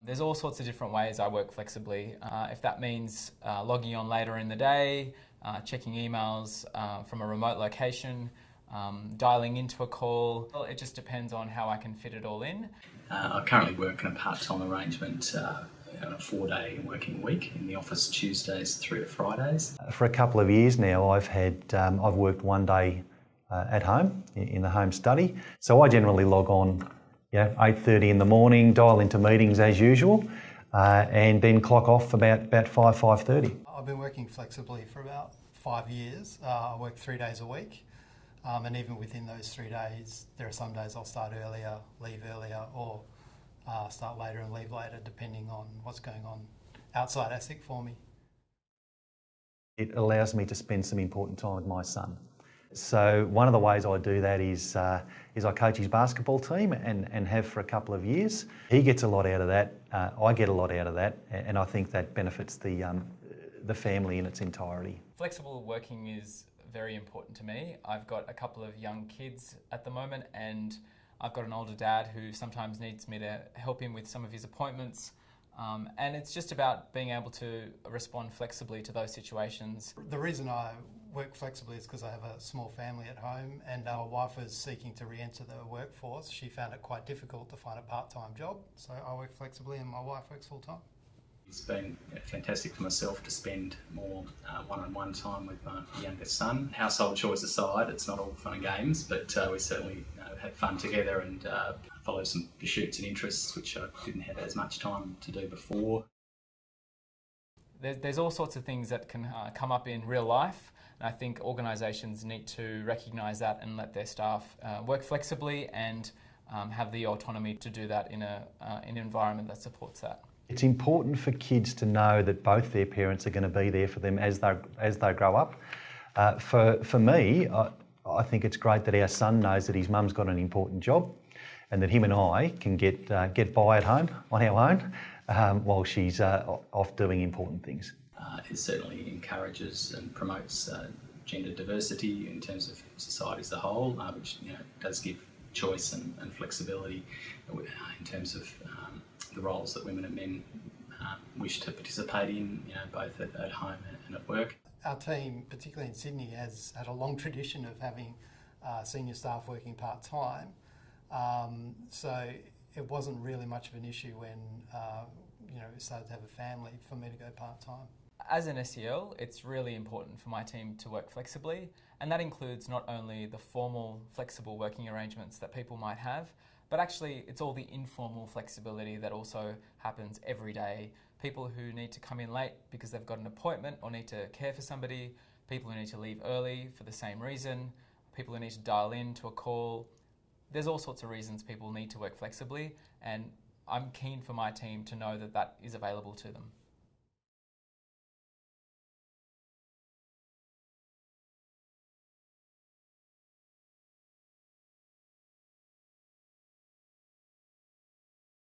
There's all sorts of different ways I work flexibly. If that means logging on later in the day, checking emails from a remote location, dialing into a call. Well, it just depends on how I can fit it all in. I currently work in a part-time arrangement on a 4-day working week in the office Tuesdays through to Fridays. For a couple of years now I've worked 1 day at home in the home study. So I generally log on 8:30 in the morning, dial into meetings as usual, and then clock off about 5:30. I've been working flexibly for about 5 years. I work 3 days a week, and even within those 3 days, there are some days I'll start earlier, leave earlier, or start later and leave later, depending on what's going on outside ASIC for me. It allows me to spend some important time with my son. So one of the ways I do that is I coach his basketball team and have for a couple of years. He gets a lot out of that, I get a lot out of that, and I think that benefits the family in its entirety. Flexible working is very important to me. I've got a couple of young kids at the moment, and I've got an older dad who sometimes needs me to help him with some of his appointments. And it's just about being able to respond flexibly to those situations. The reason I work flexibly is because I have a small family at home, and our wife is seeking to re-enter the workforce. She found it quite difficult to find a part-time job, so I work flexibly and my wife works full-time. It's been fantastic for myself to spend more one-on-one time with my youngest son. Household chores aside, it's not all fun and games, but we certainly had fun together and followed some pursuits and interests which I didn't have as much time to do before. There's all sorts of things that can come up in real life, and I think organisations need to recognise that and let their staff work flexibly and have the autonomy to do that in an environment that supports that. It's important for kids to know that both their parents are going to be there for them as they grow up. For me, I think it's great that our son knows that his mum's got an important job, and that him and I can get by at home on our own while she's off doing important things. It certainly encourages and promotes gender diversity in terms of society as a whole, which does give choice and flexibility in terms of the roles that women and men wish to participate in, both at home and at work. Our team, particularly in Sydney, has had a long tradition of having senior staff working part-time, so it wasn't really much of an issue when we started to have a family for me to go part-time. As an SEL, it's really important for my team to work flexibly, and that includes not only the formal flexible working arrangements that people might have, but actually it's all the informal flexibility that also happens every day. People who need to come in late because they've got an appointment or need to care for somebody, people who need to leave early for the same reason, people who need to dial in to a call. There's all sorts of reasons people need to work flexibly, and I'm keen for my team to know that that is available to them.